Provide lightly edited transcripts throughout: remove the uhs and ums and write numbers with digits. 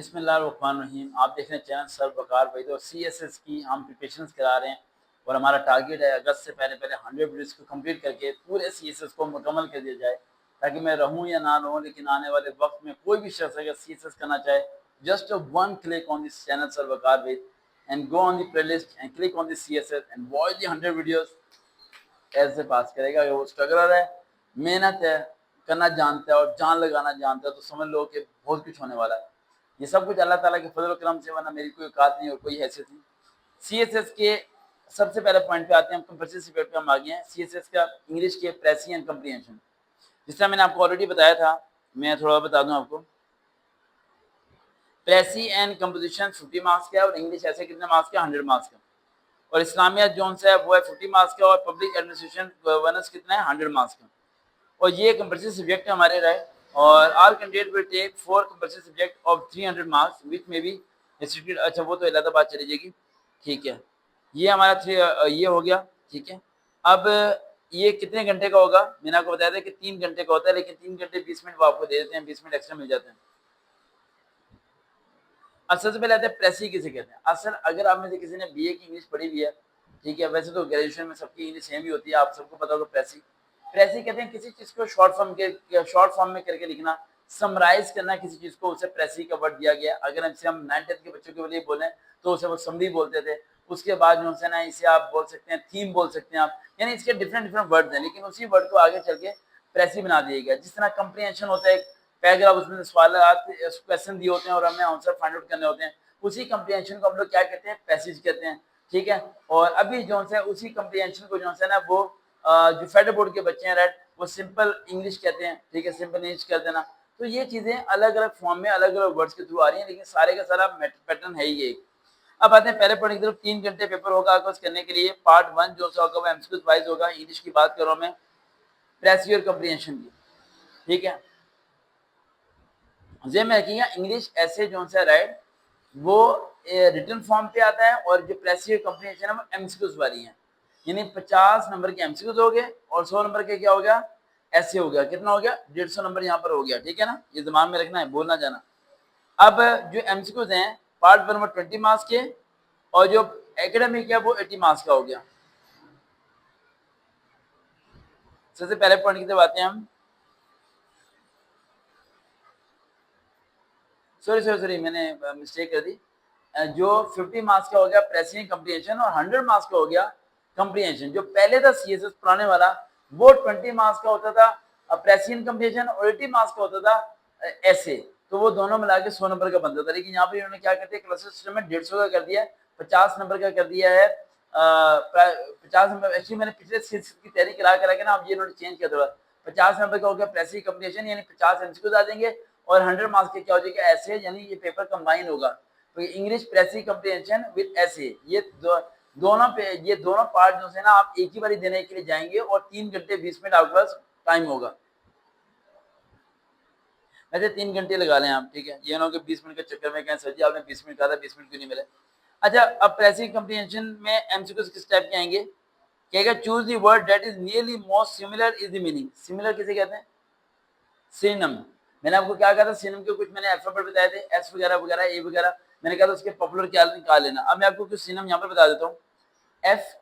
बिस्मिल्लाहिर्रहमानिर्रहीम। आप देख रहे हैं चैनल सर वकार वहीद और CSS की हम प्रिपरेशंस करा रहे हैं और हमारा टारगेट है अगस्त से पहले 100 वीडियोस को कंप्लीट करके पूरे CSS को मुकम्मल कर दिया जाए, ताकि मैं रहूं या ना रहूं, लेकिन आने वाले वक्त में कोई भी शख्स अगर CSS करना चाहे, just one click on this channel sir Waqar Waheed and go on the playlist and click on this CSS and watch the 100 videos, ऐसे पास करेगा। अगर वो स्ट्रगलर है, मेहनत है, करना जानता है और जान लगाना जानता है, तो समझ लो कि बहुत कुछ होने वाला है। ये सब कुछ अल्लाह ताला के फजल करम से, वरना मेरी कोई औकात नहीं और कोई हैसियत नहीं। CSS के सबसे पहले पॉइंट पे आते हैं हम, कंपल्सरी पेपर पे हम आ गए हैं। CSS का इंग्लिश के प्रेसी एंड कंप्रीहेंशन, जिस तरह मैंने आपको ऑलरेडी बताया था, मैं थोड़ा बता दूं आपको। प्रेसी एंड कंपोजिशन 50 मार्क्स का है और इंग्लिश ऐसे कितने मार्क्स का, 100 मार्क्स का। और इस्लामियात जोन से है वो है 50 मार्क्स का और पब्लिक एडमिनिस्ट्रेशन गवर्नेंस कितना है, 100 मार्क्स का। और ये कंपल्सरी सब्जेक्ट है हमारे रहे। और all candidate will take 4 compulsory subject of 300 marks which may be institute. अच्छा, वो तो अलग बात चली जाएगी, ठीक है। ये हमारा ये हो गया, ठीक है। अब ये कितने घंटे का होगा, मैंने आपको बताया था कि 3 घंटे का होता है, लेकिन 3 घंटे 20 मिनट वो आपको दे देते हैं, 20 मिनट एक्स्ट्रा मिल जाते हैं। अब सबसे पहले आते हैं प्रेसी किसे कहते हैं। असल अगर आप में से किसी ने BA की इंग्लिश पढ़ी हुई है, ठीक है, वैसे तो ग्रेजुएशन में सबकी इंग्लिश सेम ही होती है, आप सबको पता होगा। प्रेसी प्रेसी कहते हैं किसी चीज को शॉर्ट फॉर्म में करके लिखना, समराइज करना किसी चीज को, उसे प्रेसी का वर्ड दिया गया। अगर हम 9th के बच्चों के लिए बोले तो उसे वो समरी बोलते थे। उसके बाद जो है ना, इसे आप बोल सकते हैं थीम बोल सकते हैं आप, यानी इसके डिफरेंट वर्ड हैं, लेकिन उसी वर्ड को आगे चल के प्रेसी बना दिया गया। जिस तरह कंप्रीहेंशन होता है, पैराग्राफ, उसमें सवाल क्वेश्चन दिए होते हैं और हमें आंसर फाइंड आउट करने होते हैं, उसी कंप्रीहेंशन को हम लोग क्या कहते हैं, पैसेज कहते हैं, ठीक है। और अभी जो है उसी कंप्रीहेंशन को जो है ना, वो जो फेडरल बोर्ड के बच्चे हैं रेड, वो सिंपल इंग्लिश कहते हैं, ठीक है, सिंपल इंग्लिश कर देना। तो ये चीजें अलग अलग फॉर्म में अलग अलग वर्ड्स के थ्रू आ रही हैं, लेकिन सारे का सारा पैटर्न है ही एक। अब आते हैं पहले पॉइंट की तरफ। 3 घंटे पेपर होगा आपको करने के लिए। पार्ट 1 जो सा होगा वो एमसीक्यू वाइज होगा। इंग्लिश की बात कर रहा हूं मैं, प्रेसी और कंप्रीहेंशन की, ठीक है। में रखिएगा इंग्लिश ऐसे जो सा राइट, वो रिटन फॉर्म पे आता है, और जो प्रेसी और कंप्रीहेंशन है वो एमसीक्यूज वाली है, यानी 50 नंबर के एमसीक्यूज हो गए और 100 नंबर के क्या हो गया, ऐसे हो गया। कितना हो गया, 150 नंबर यहाँ पर हो गया, ठीक है ना। ये दिमाग में रखना है, बोलना जाना। अब जो एमसीक्यूज हैं, पार्ट 1 में 20 मार्क्स के, और जो एकेडमिक है वो 80 मार्क्स का हो गया। सबसे पहले पॉइंट की तरफ आते हैं हम। सॉरी मैंने मिस्टेक कर दी। जो 50 मार्क्स का हो गया प्रेसी कंप्रीहेंशन और 100 मार्क्स का हो गया कंप्रीहेंशन। जो पहले था CSS पुराने वाला, वो 20 मार्क्स का होता था प्रेसी कंप्रीहेंशन और 80 मार्क्स का होता था ऐसे। तो वो दोनों मिला के 100 नंबर का बनता था, लेकिन यहाँ पे इन्होंने क्या करते हैं, क्लासेस सिस्टम में 150 का कर दिया है, 50 नंबर का कर दिया है। 50 नंबर एक्चुअली मैंने पिछले CSS की तैयारी करा के ना, अब ये इन्होंने चेंज किया थोड़ा। 50 नंबर का हो गया प्रेसी कंप्रीहेंशन, यानी 50 एमसीक्यूज आ जाएंगे, और 100 मार्क्स के क्या हो जाएगा, ऐसे, यानी ये पेपर कंबाइन होगा। तो इंग्लिश प्रेसी कंप्रीहेंशन विद ऐसे, ये दोनों पार्ट जो है ना, आप एक ही बारी देने के लिए जाएंगे, और 3 घंटे 20 मिनट आपके पास टाइम होगा। वैसे 3 घंटे लगा लें आप, ठीक है। ये ना हो कि 20 मिनट के चक्कर में कहें सर जी आपने 20 मिनट कहा था, 20 मिनट क्यों नहीं मिले। अच्छा, अब प्रेसी कंप्रीहेंशन में एमसीक्यूज किस टाइप के आएंगे, कहेगा choose the word that is nearly most similar is the meaning. Similar किसे कहते हैं, सिनोनिम। मैंने आपको क्या कहा था, सिनोनिम के कुछ मैंने अल्फाबेट बताए थे, एस वगैरह वगैरह, ए वगैरह, मैंने कहा था उसके पॉपुलर क्या निकाल लेना। अब मैं आपको कुछ सिनोनिम यहाँ पर बता देता हूँ। एफ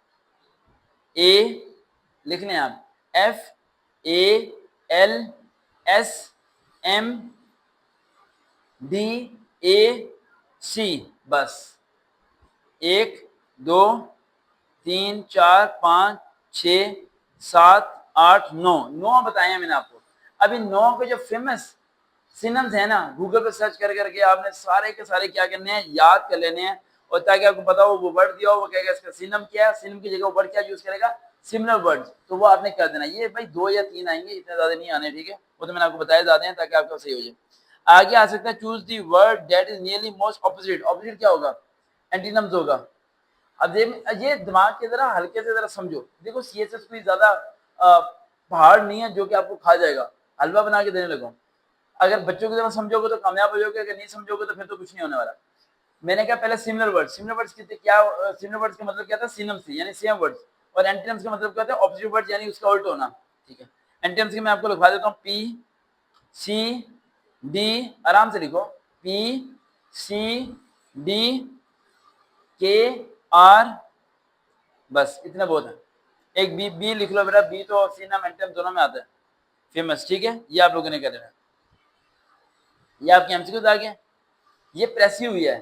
ए लिख लें आप, FALSMDAC, बस 1 2 3 4 5 6 7 8 9 बताए हैं मैंने आपको। अभी 9 के जो फेमस सिनम्स है ना, गूगल पे सर्च कर करके आपने सारे के सारे क्या करने हैं, याद कर लेने हैं, और ताकि आपको पता हो वो वर्ड दिया हो, वो कहेगा इसका सिनम क्या है, सिनम की जगह वर्ड क्या यूज करेगा, सिमिलर वर्ड्स, तो वो आपने कर देना। ये भाई 2 या 3 आएंगे, इतने ज्यादा नहीं आने, ठीक है, वो तो मैंने आपको बताया ज्यादा हैं ताकि आपका सही हो जाए। आगे आ सकता है, choose the word that is nearly most opposite. Opposite क्या होगा, एंटीनम्स होगा। अब ये दिमाग के जरा हल्के से जरा समझो। देखो CSS कोई ज्यादा पहाड़ नहीं है जो कि आपको खा जाएगा, हलवा बना के देने लगो। अगर बच्चों की तरह समझोगे तो कामयाब हो जाओगे, अगर नहीं समझोगे तो फिर तो कुछ नहीं होने वाला। मैंने कहा पहले सिमिलर वर्ड्स, सिमिलर वर्ड्स क्या, सिमिलर वर्ड्स का मतलब क्या था, सिनम से यानी सेम वर्ड्स, और एंटीनम्स का मतलब क्या होता है, ऑपोजिट वर्ड्स यानी उसका उल्टा होना, ठीक है। एंटीनम्स की मैं आपको लिखवा देता हूँ, PCD, आराम से लिखो, PCD सी डी के आर, बस इतना बहुत है। एक बी बी लिख लो बेटा, बी तो सीना मेंटेन दोनों में आता है, फेमस, ठीक है। ये आप लोगों ने कर देना, ये आपके एमसीक्यू आ गया। ये प्रेस ही हुई है,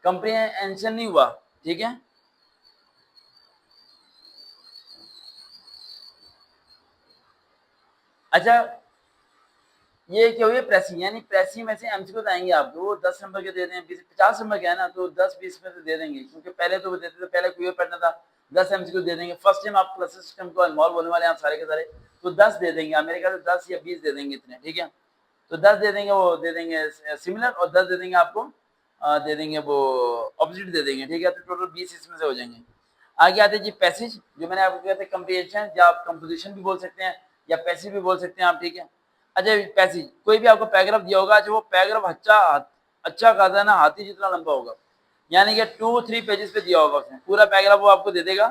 कंप्रीहेंशन नहीं हुआ, ठीक है। अच्छा, ये क्या हुई है, प्रेसी, यानी प्रेसी में से एमसीक्यू आएंगे आपको, वो 10 नंबर के दे दें, 50 नंबर के है ना, तो 10-20 में से दे देंगे, क्योंकि पहले तो वो देते थे, पहले कोई पढ़ना था, 10 एमसीक्यू दे देंगे। फर्स्ट टाइम आप क्लास सिस्टम को इन्वॉल्व होने वाले हैं आप सारे के सारे, तो 10 दे देंगे, मेरे ख्याल से 10 या 20 दे देंगे इतने, ठीक है। तो 10 दे देंगे, वो दे देंगे सिमिलर, और 10 दे देंगे आपको, दे देंगे वो ऑपोजिट दे देंगे, ठीक है। तो टोटल 20 इसमें से हो जाएंगे। आगे आते हैं जी पैसेज, जो मैंने आपको कहते हैं कंप्रीहेंशन, या आप कंपोजिशन भी बोल सकते हैं, या पैसिव भी बोल सकते हैं आप, ठीक है। अच्छा, पैसेज, कोई भी आपको पैराग्राफ दिया होगा, जो वो पैराग्राफ अच्छा खासा ना हाथी जितना लंबा होगा, यानी कि 2-3 पेजेस पे दिया होगा उसने, पूरा पैराग्राफ वो आपको दे देगा,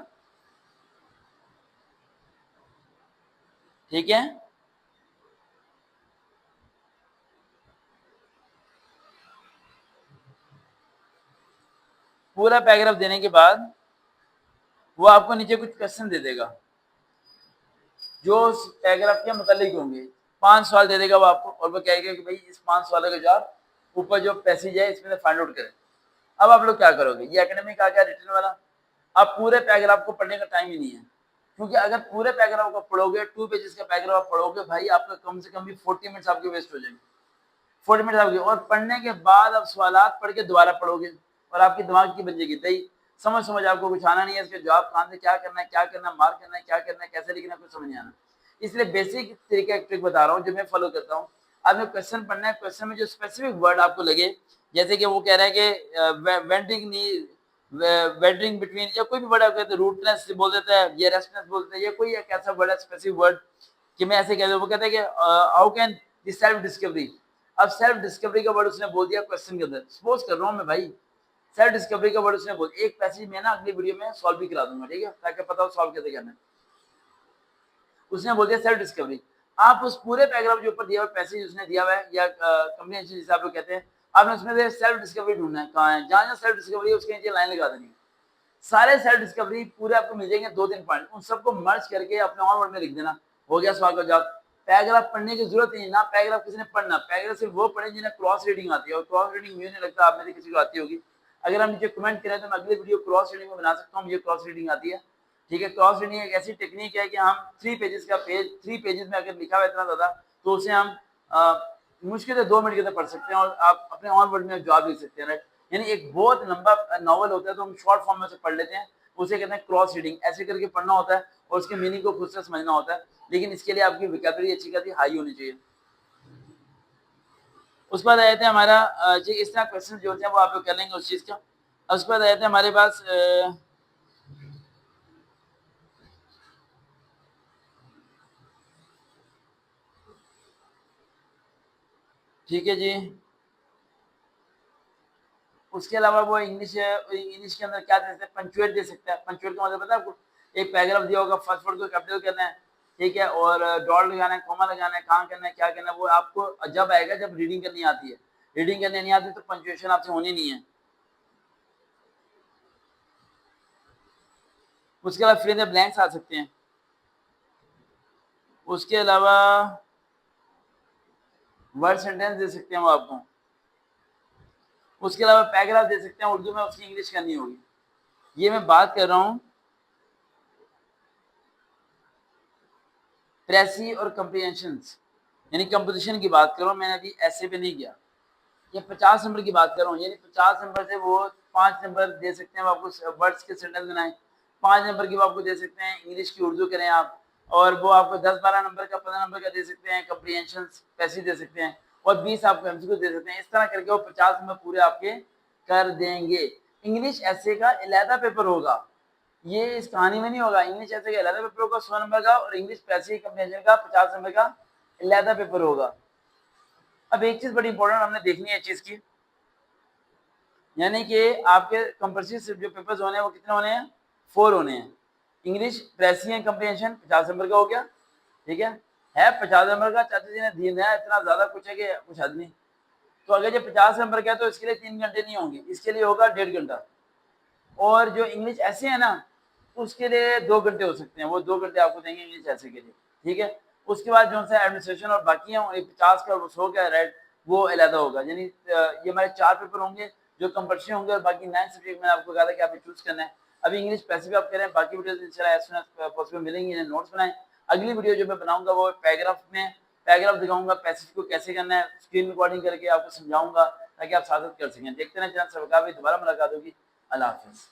ठीक है। पूरा पैराग्राफ देने के बाद वो आपको नीचे कुछ क्वेश्चन दे देगा, जो उस पैराग्राफ के मुतालिक होंगे। 5 सवाल दे देगा वो आपको, और वो कहेगा कि भाई इस 5 सवालों का जवाब ऊपर जो पैसेज है इसमें से फाइंड आउट करें। अब आप लोग क्या करोगे, ये एकेडमिक आ गया रिटर्न वाला। अब पूरे पैराग्राफ को पढ़ने का टाइम ही नहीं है, क्योंकि अगर पूरे पैराग्राफ को पढ़ोगे, 2 पेजेस का पैराग्राफ पढ़ोगे, भाई आपका कम से कम भी 40 मिनट्स आपके वेस्ट हो जाएंगे, 40 मिनट आपके। और पढ़ने के बाद आप सवालात पढ़ के दोबारा पढ़ोगे, और आपकी दिमाग की बन जाएगी दही, समझ आपको कुछ आना नहीं है, इसके जवाब कहाँ से क्या करना है, क्या करना है, मार्क करना है, क्या करना है, कैसे लिखना है, कुछ समझ नहीं आना। इसलिए बेसिक तरीका एक ट्रिक बता रहा हूँ, जो मैं फॉलो करता हूँ। आपने क्वेश्चन पढ़ना है, क्वेश्चन में जो स्पेसिफिक वर्ड आपको लगे, जैसे कि वो कह रहा है कि वेंटिंग नी वेंटिंग बिटवीन, या कोई भी वर्ड आप कहते हैं, रूटनेस बोल देता है, या रेस्टनेस बोलते हैं, या कोई एक ऐसा वर्ड है स्पेसिफिक वर्ड कि मैं ऐसे कह दूं, वो कहता है कि how can this self discovery. अब सेल्फ डिस्कवरी का वर्ड उसने बोल दिया क्वेश्चन के अंदर, सपोज कर रहा हूं मैं भाई, सेल्फ डिस्कवरी का वर्ड उसने बोल, एक पैसेज में ना अगली वीडियो में सॉल्व भी करा दूंगा, ठीक है, ताकि पता हो सॉल्व कैसे करना है। उसने बोल दिया सेल्फ डिस्कवरी। आप उस पूरे पैराग्राफ के ऊपर दिया हुआ पैसेज उसने दिया हुआ है, या कंप्रीहेंशन जिसे आप लोग कहते हैं, आपने उसमें से सेल्फ डिस्कवरी ढूंढना है, कहाँ है, जहां जहां सेल्फ डिस्कवरी है उसके नीचे लाइन लगा देनी है। सारे सेल्फ डिस्कवरी पूरे आपको मिल जाएंगे, 2-3 पॉइंट, उन सबको मर्ज करके अपने ऑन वर्ड में लिख देना, हो गया सवाल का जवाब। पैराग्राफ पढ़ने की जरूरत नहीं, ना पैराग्राफ किसी ने पढ़ना, पैराग्राफ सिर्फ वो पढ़े जिन्हें क्रॉस रीडिंग आती है, और क्रॉस रीडिंग मुझे नहीं लगता आप में से किसी को आती होगी। अगर आप नीचे कमेंट करें तो मैं अगली वीडियो क्रॉस रीडिंग में बना सकता हूँ, मुझे क्रॉस रीडिंग आती है, ठीक है। क्रॉस रीडिंग एक ऐसी टेक्निक है कि हम 3 पेजेस में अगर लिखा हुआ इतना ज्यादा, तो उसे हम मुश्किल से 2 मिनट के अंदर पढ़ सकते हैं, और आप अपने ऑन वर्ड में जवाब लिख सकते हैं, राइट। यानी एक बहुत लंबा नॉवल होता है तो हम शॉर्ट फॉर्म में से पढ़ लेते हैं, उसे कहते हैं क्रॉस रीडिंग, ऐसे करके पढ़ना होता है, और उसके मीनिंग को खुद से समझना होता है, लेकिन इसके लिए आपकी वोकैबुलरी अच्छी खासी हाई होनी चाहिए। उसके बाद आए थे हमारा जी, इस तरह क्वेश्चन जो होते हैं वो आप लोग कर लेंगे उस चीज का। उसके बाद आए थे हमारे पास ठीक है जी। उसके अलावा वो इंग्लिश के अंदर क्या दे सकते हैं, पंचुएट दे सकते हैं। पंचुएट का मतलब पता है आपको, एक पैराग्राफ दिया होगा, फर्स्ट वर्ड को कैपिटल करना है, ठीक है, और डॉट लगाना है, कॉमा लगाना है, कहाँ करना है, क्या करना है, वो आपको जब आएगा जब रीडिंग करनी आती है। रीडिंग करने नहीं आती तो पंचुएशन आपसे होनी नहीं है। उसके अलावा फिर ब्लैंक्स आ सकते हैं। उसके अलावा वर्ड सेंटेंस दे सकते हैं वो आपको। उसके अलावा पैराग्राफ दे सकते हैं उर्दू में, उसकी इंग्लिश करनी होगी। ये मैं बात कर रहा हूँ प्रेसी और कंप्रीहेंशन, यानी कंपोजिशन की बात कर रहा हूँ, मैंने अभी ऐसे पे नहीं किया। ये 50 नंबर की बात कर रहा हूँ, यानी 50 नंबर से वो 5 नंबर दे सकते हैं, वो आपको वर्ड्स के सेंटेंस बनाए। 5 नंबर की वो आपको दे सकते हैं इंग्लिश की उर्दू करें आप, और वो आपको 10-12 नंबर का, 15 नंबर का दे सकते हैं कंप्रीहेंशन, पैसे दे सकते हैं, और 20 आपको एमसीक्यू दे सकते हैं। इस तरह करके वो 50 नंबर पूरे आपके कर देंगे। इंग्लिश ऐसे का अलहदा पेपर होगा, ये इस कहानी में नहीं होगा। इंग्लिश ऐसे का अलहदा पेपर होगा 100 नंबर का, और इंग्लिश पैसे कंप्रीहेंशन का 50 नंबर का अलहदा पेपर होगा। अब एक चीज बड़ी इंपॉर्टेंट हमने देखनी है चीज की, यानी कि आपके कंपल्सरी जो पेपर्स होने हैं वो कितने होने हैं, 4 होने हैं। इंग्लिश, प्रेसी कंप्रीहेंशन 50 नंबर का हो गया, ठीक है 50 नंबर का। चाचा जी ने दिया है इतना ज्यादा कुछ है कि कुछ हद नहीं। तो अगर ये 50 नंबर का है तो इसके लिए 3 घंटे नहीं होंगे, इसके लिए होगा 1.5 घंटा। और जो इंग्लिश ऐसे है ना, उसके लिए 2 घंटे हो सकते हैं, वो 2 घंटे आपको देंगे इंग्लिश ऐसे के लिए, ठीक है। उसके बाद जो सा एडमिनिस्ट्रेशन और बाकी हैं 50 का 100 का राइट, वो अलहदा होगा। यानी ये हमारे 4 पेपर होंगे जो कंपल्सरी होंगे, और बाकी 9 सब्जेक्ट मैंने आपको कहा था कि आपने चूज करना है। अभी इंग्लिश पैसिव आप कह रहे हैं, बाकी वीडियोस इंशाल्लाह एज सून एज पॉसिबल मिलेंगी, नोट्स बनाएं। अगली वीडियो जो मैं बनाऊंगा वो पैराग्राफ दिखाऊंगा, पैसेज को कैसे करना है, स्क्रीन रिकॉर्डिंग करके आपको समझाऊंगा ताकि आप साथ कर सकें। देखते रहें चैनल सबका, भी दोबारा मुलाकात होगी। अल्लाह हाफिज़।